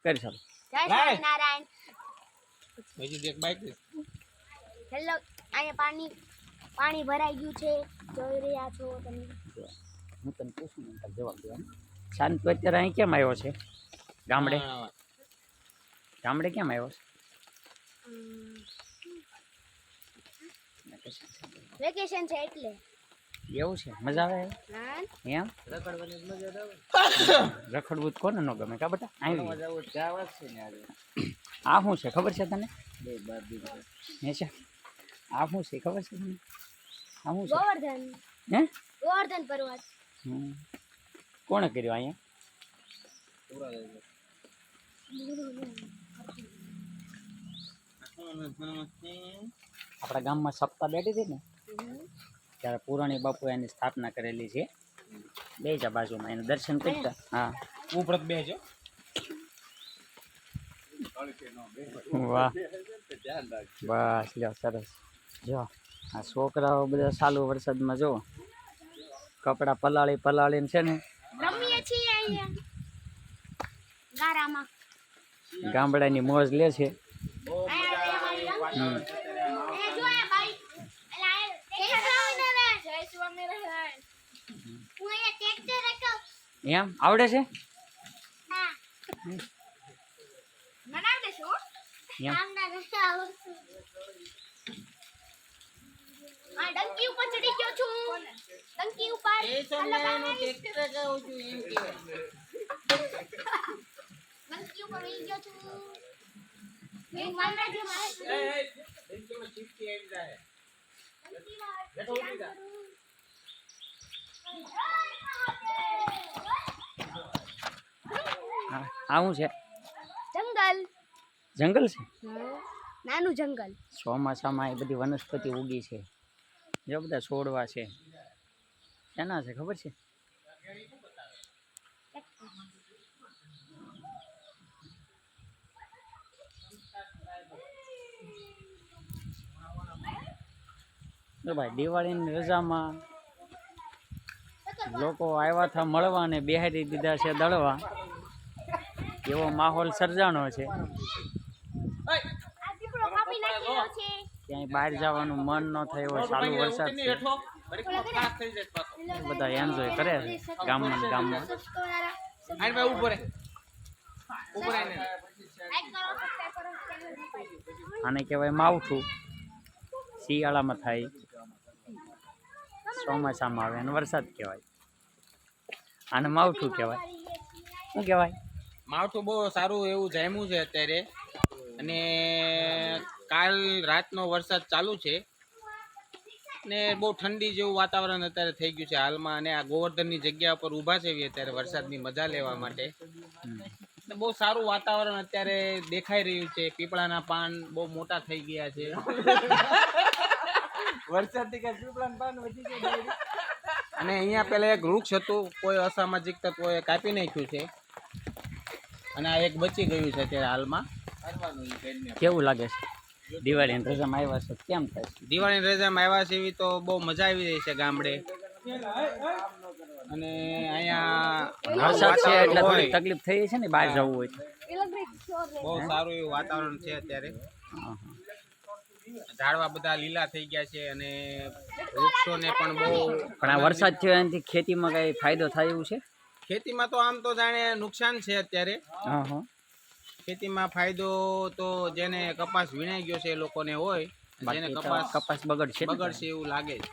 કરી ચાલો. જય સ્વામિનારાયણ. બીજું એક બાઈક હેલો, અહીંયા પાણી ભરાઈ ગયું છે, જોઈ રહ્યા છો તમે. હું તને પૂછું ને તારે જવાબ દેવાનો. શાંત તું અત્યારે અહીં કેમ આવ્યો છે? ગામડે કેમ આવ્યો છે? વેકેશન છે એટલે. એવું છે? મજા આવે હા, એમ? રખડવું જ કોને ન ગમે કા બેટા? આવી આ શું છે ખબર છે તને? હે છે આ શું છે ખબર છે તને? આ શું છે? ગોવર્ધન. હે? ગોવર્ધન પર્વત. કોણે કર્યું અહીંયા? આપણા ગામમાં સપ્તાહ બેઠી હતી ને ત્યારે પુરાણી બાપુ એની સ્થાપના કરેલી છે. બે જા બાજુમાં એનું દર્શન કરતા. હા ઉપર બેજો. વાહ બસ લ્યો સરસ. જો આ છોકરાઓ બધા ચાલુ વરસાદમાં જો કપડાં પલાળીને છે ને રમીએ છીએ અહીંયા ગારામાં. ગામડાની મોજ લે છે. એમ આવડે છે? ડંકી ઉપર ચડી ગયો છું. ડંકી ઉપર ડંકી ઉપર વહી ગયો છું. એક મામલા જે આવું છે જંગલ. જંગલ છે? નાનું જંગલ. ચોમાસામાં એ બધી વનસ્પતિ ઉગી છે. જો બધા છોડવા છે. ક્યાંના છે ખબર છે? જો ભાઈ દિવાળીની રજામાં લોકો આવ્યા હતા મળવા ને બેહાડી દીધા છે દળવા. એવો માહોલ સર્જાણો છે. ક્યાંય બહાર જવાનું મન ન થાય એવો ચાલુ વરસાદ છે. બધા એન્જોય કરે છે ગામમાં ને ગામમાં. આને કહેવાય માવઠું. શિયાળામાં થાય, ચોમાસામાં આવે અને વરસાદ કહેવાય. આને માવઠું કહેવાય. શું કહેવાય? માવઠું બહુ સારું એવું જામ્યું છે અત્યારે. અને કાલ રાતનો વરસાદ ચાલુ છે ને બહુ ઠંડી જેવું વાતાવરણ અત્યારે થઈ ગયું છે હાલમાં. અને આ ગોવર્ધનની જગ્યા પર ઊભા છે અત્યારે વરસાદની મજા લેવા માટે. બહુ સારું વાતાવરણ અત્યારે દેખાઈ રહ્યું છે. પીપળાના પાન બહુ મોટા થઈ ગયા છે. વરસાદથી કઈ પીપળાના પાન વધી ગયા. અને અહીંયા પેલા એક વૃક્ષ હતું, કોઈ અસામાજિક તત્વોએ કાપી નાખ્યું છે અને આ એક બચી ગયું છે અત્યારે હાલમાં. કેવું લાગે છે? દિવાળીની રજામાં આવ્યા છે કેમ થાય છે? દિવાળીની રજામાં આવ્યા છે એવી તો બહુ મજા આવી રહી છે ગામડે. અને અહીંયા વરસાદ છે એટલે થોડી તકલીફ થઈ છે ને બહાર જવું હોય તો. બહુ સારું એવું વાતાવરણ છે અત્યારે. ઝાડવા બધા લીલા થઈ ગયા છે અને વૃક્ષોને પણ બહુ. પણ આ વરસાદ થયો એનાથી ખેતીમાં કઈ ફાયદો થાય એવું છે? ખેતીમાં તો આમ તો જાણે નુકસાન છે અત્યારે. ખેતીમાં ફાયદો તો જેને કપાસ વીણાઈ ગયો છે એ લોકોને હોય. જેને કપાસ બગડશે એવું લાગે છે.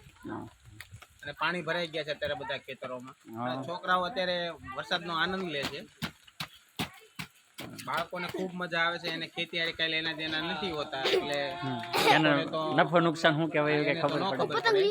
અને પાણી ભરાઈ ગયા છે અત્યારે બધા ખેતરોમાં. છોકરાઓ અત્યારે વરસાદનો આનંદ લે છે. બાળકોને ખૂબ મજા આવે છે. એને ખેતી હારે કઈ લેના દેના નથી હોતા એટલે નફો નુકસાન શું કહેવાય એ ખબર પડે.